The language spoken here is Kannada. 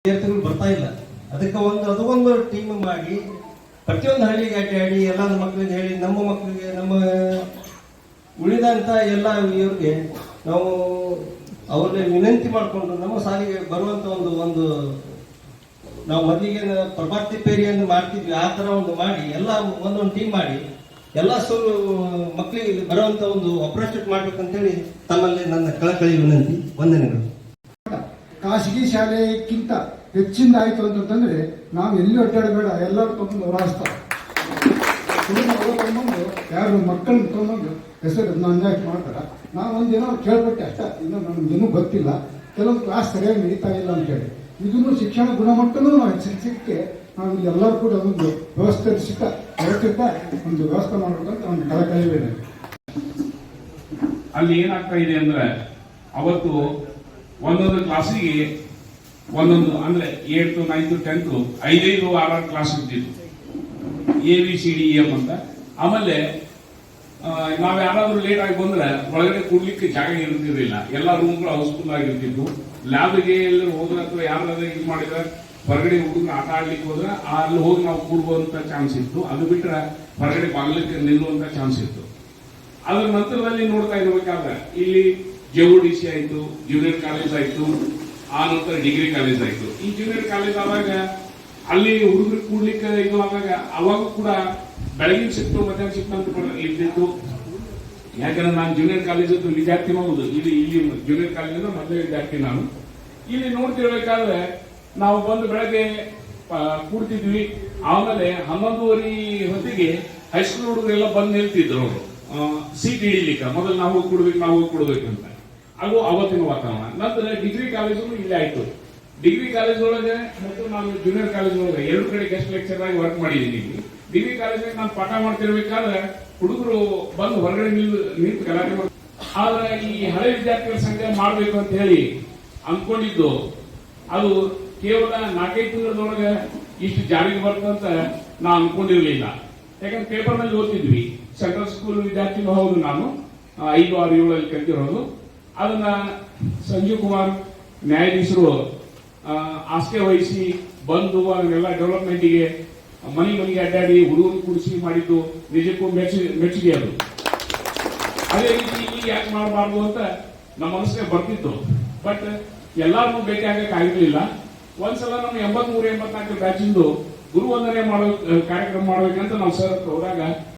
ವಿದ್ಯಾರ್ಥಿಗಳು ಬರ್ತಾ ಇಲ್ಲ. ಅದಕ್ಕೆ ಅದೊಂದು ಟೀಮ್ ಮಾಡಿ ಪ್ರತಿಯೊಂದು ಹಳ್ಳಿಗೆ ಅಡ್ಡಾಡಿ ಎಲ್ಲ ಮಕ್ಕಳಿಗೆ ಹೇಳಿ, ನಮ್ಮ ಮಕ್ಕಳಿಗೆ, ನಮ್ಮ ಉಳಿದಂತ ಎಲ್ಲ ಇವ್ರಿಗೆ ನಾವು ಅವ್ರಿಗೆ ವಿನಂತಿ ಮಾಡಿಕೊಂಡು ನಮ್ಮ ಸಾಲಿಗೆ ಬರುವಂತ ಒಂದು ನಾವು ಮೊದಲಿಗೆ ಪ್ರಭಾತ್ ಪೇರಿಯನ್ನು ಮಾಡ್ತಿದ್ವಿ, ಆ ತರ ಒಂದು ಮಾಡಿ ಎಲ್ಲ ಒಂದೊಂದು ಟೀಮ್ ಮಾಡಿ ಎಲ್ಲ ಮಕ್ಕಳಿಗೆ ಬರುವಂತ ಒಂದು ಅಪ್ರೋಚ್ ಮಾಡ್ಬೇಕಂತೇಳಿ ತಮ್ಮಲ್ಲಿ ನನ್ನ ಕಳಕಳಿ ವಿನಂತಿ. ವಂದನೆಗಳು. ಖಾಸಗಿ ಶಾಲೆಗಿಂತ ಹೆಚ್ಚಿಂದ ಆಯ್ತು ಅಂತಂದ್ರೆ ನಾವು ಎಲ್ಲಿ ಅಡ್ಡಾಡಬೇಡ, ಎಲ್ಲರೂ ತಗೊಂಡು ಹೊರಾಯಿಸ್ತಾರೆ. ತಗೊಂಡು ಯಾರು ಮಕ್ಕಳನ್ನ ತಗೊಂಡು ಹೆಸರು ನೋಂದಾಯಿಸಿ ಮಾಡ್ತಾರೆ. ನಾವು ಒಂದೇನೋ ಕೇಳ್ಬಿಟ್ಟೆ ಅಷ್ಟ, ಇನ್ನು ನಮ್ಗೇನೂ ಗೊತ್ತಿಲ್ಲ, ಕೆಲವೊಂದು ಕ್ಲಾಸ್ ಸರಿಯಾಗಿ ನಡೀತಾ ಇಲ್ಲ ಅಂತ ಹೇಳಿ. ಇದನ್ನು ಶಿಕ್ಷಣ ಗುಣಮಟ್ಟನೂ ನಾವು ಹೆಚ್ಚಿಸಲಿಕ್ಕೆ ನಾವು ಇಲ್ಲಿ ಎಲ್ಲರೂ ಕೂಡ ಒಂದು ವ್ಯವಸ್ಥೆ ಒಂದು ವ್ಯವಸ್ಥೆ ಮಾಡಬೇಕಂತ ಒಂದು ಕಳಕಳಿ ಇದೆ. ಅಲ್ಲಿ ಏನಾಗ್ತಾ ಇದೆ ಅಂದ್ರೆ ಅವತ್ತು ಒಂದೊಂದು ಕ್ಲಾಸಿಗೆ ಒಂದೊಂದು ಅಂದ್ರೆ 8th 9th 10th 5 6 ಕ್ಲಾಸ್ ಇರ್ತಿತ್ತು, ABCDEF ಅಂತ. ಆಮೇಲೆ ನಾವ್ ಯಾರಾದ್ರೂ ಲೇಟ್ ಆಗಿ ಬಂದ್ರೆ ಒಳಗಡೆ ಕೂಡ್ಲಿಕ್ಕೆ ಜಾಗ ಇರ್ತಿರ್ಲಿಲ್ಲ, ಎಲ್ಲ ರೂಮ್ಗಳು ಹೌಸ್ಫುಲ್ ಆಗಿರ್ತಿತ್ತು. ಲ್ಯಾಬ್ಗೆ ಎಲ್ಲರೂ ಹೋದ್ರೆ ಅಥವಾ ಯಾರಾದ್ರೂ ಇದು ಮಾಡಿದ್ರೆ ಹೊರಗಡೆ ಹುಡುಗರು ಆಟ ಆಡ್ಲಿಕ್ಕೆ ಹೋದ್ರೆ ಅಲ್ಲಿ ಹೋಗಿ ನಾವು ಕೂಡುವಂತ ಚಾನ್ಸ್ ಇತ್ತು. ಅದು ಬಿಟ್ರೆ ಹೊರಗಡೆ ಬಾಗ್ಲಿಕ್ಕೆ ನಿಲ್ಲುವಂತ ಚಾನ್ಸ್ ಇತ್ತು. ಅದ್ರ ನಂತರದಲ್ಲಿ ನೋಡ್ತಾ ಇರ್ಬೇಕಾದ್ರೆ ಇಲ್ಲಿ JODC ಆಯ್ತು, ಜೂನಿಯರ್ ಕಾಲೇಜ್ ಆಯ್ತು, ಆ ನಂತರ ಡಿಗ್ರಿ ಕಾಲೇಜ್ ಆಯ್ತು. ಈ ಜೂನಿಯರ್ ಕಾಲೇಜ್ ಆದಾಗ ಅಲ್ಲಿ ಹುಡುಗರು ಕೂಡ್ಲಿಕ್ಕೆ ಇದು ಆದಾಗ ಅವಾಗ ಕೂಡ ಬೆಳಗಿನ ಶಿಫ್ಟ್ ಮಧ್ಯಾಹ್ನ ಶಿಫ್ಟ್ ಅಂತ ಇದ್ದಿತ್ತು. ಯಾಕಂದ್ರೆ ನಾನು ಜೂನಿಯರ್ ಕಾಲೇಜ್ ವಿದ್ಯಾರ್ಥಿ ಹೌದು, ಇಲ್ಲಿ ಜೂನಿಯರ್ ಕಾಲೇಜಿಂದ ಮೊದಲೇ ವಿದ್ಯಾರ್ಥಿ ನಾನು. ಇಲ್ಲಿ ನೋಡ್ತಿರ್ಬೇಕಾದ್ರೆ ನಾವು ಬಂದು ಬೆಳಗ್ಗೆ ಕೂಡ್ತಿದ್ವಿ. ಆಮೇಲೆ 11:30 ಹೊತ್ತಿಗೆ ಹೈಸ್ಕೂಲ್ ಹುಡುಗರೆಲ್ಲ ಬಂದು ನಿಲ್ತಿದ್ರು ಅವರು ಸೀಟ್ ಹಿಡಿಲಿಕ್ಕೆ. ಮೊದಲು ನಾವು ಹೋಗಿ ಕೊಡ್ಬೇಕು ಅಂತ. ಅದು ಅವತ್ತಿನ ವಾತಾವರಣ. ನಂತರ ಡಿಗ್ರಿ ಕಾಲೇಜು ಇಲ್ಲೇ ಆಯ್ತು. ಡಿಗ್ರಿ ಕಾಲೇಜ್ ಒಳಗೆ ಮತ್ತು ನಾನು ಜೂನಿಯರ್ ಕಾಲೇಜ್ ಒಳಗೆ 2 ಕಡೆ ಗೆಸ್ಟ್ ಲೆಕ್ಚರ್ ಆಗಿ ವರ್ಕ್ ಮಾಡಿದ್ದೀನಿ. ಡಿಗ್ರಿ ಕಾಲೇಜಿಗೆ ನಾನು ಪಾಠ ಮಾಡ್ತಿರ್ಬೇಕಾದ್ರೆ ಹುಡುಗರು ಬಂದು ಹೊರಗಡೆ ನಿಂತು ಗಲಾಟೆ ಮಾಡಿ. ಆದ್ರೆ ಈ ಹಳೆ ವಿದ್ಯಾರ್ಥಿಗಳ ಸಂಘ ಮಾಡ್ಬೇಕು ಅಂತ ಹೇಳಿ ಅನ್ಕೊಂಡಿದ್ದು ಅದು ಕೇವಲ 4-5 ತಿಂಗಳೊಳಗೆ ಇಷ್ಟು ಜಾರಿಗೆ ಬರ್ತಂತ ನಾ ಅನ್ಕೊಂಡಿರ್ಲಿಲ್ಲ. ಯಾಕಂದ್ರೆ ಪೇಪರ್ ನಲ್ಲಿ ಓದ್ತಿದ್ವಿ. ಸೆಂಟ್ರಲ್ ಸ್ಕೂಲ್ ವಿದ್ಯಾರ್ಥಿಗಳು ಹೌದು, ನಾನು 5, 6, 7 ಕಲಿತಿರೋದು. ಅದನ್ನ ಸಂಜೀವ್ ಕುಮಾರ್ ನ್ಯಾಯಾಧೀಶರು ಆಸ್ಕೆ ವಹಿಸಿ ಬಂದು ಅದನ್ನೆಲ್ಲ ಡೆವಲಪ್ಮೆಂಟ್ಗೆ ಮನೆಗೆ ಅಡ್ಡಾಡಿ ಹುಡುಗರು ಕುಡಿಸಿ ಮಾಡಿದ್ದು ನಿಜಕ್ಕೂ ಮೆಚ್ಚುಗೆ ಅದು. ಅದೇ ರೀತಿ ಇಲ್ಲಿ ಯಾಕೆ ಮಾಡಬಾರ್ದು ಅಂತ ನಮ್ಮ ಮನಸ್ಸಿಗೆ ಬರ್ತಿತ್ತು. ಬಟ್ ಎಲ್ಲಾರನ್ನೂ ಭೇಟಿ ಆಗಕ್ಕೆ ಆಗಿರ್ಲಿಲ್ಲ. ಒಂದ್ಸಲ ನಮ್ಮ 83-84 ಬ್ಯಾಚಿಂದು ಗುರುವಂದನೆ ಮಾಡೋ ಕಾರ್ಯಕ್ರಮ ಮಾಡ್ಬೇಕಂತ ನಾವು ಸರ್ ಹೋದಾಗ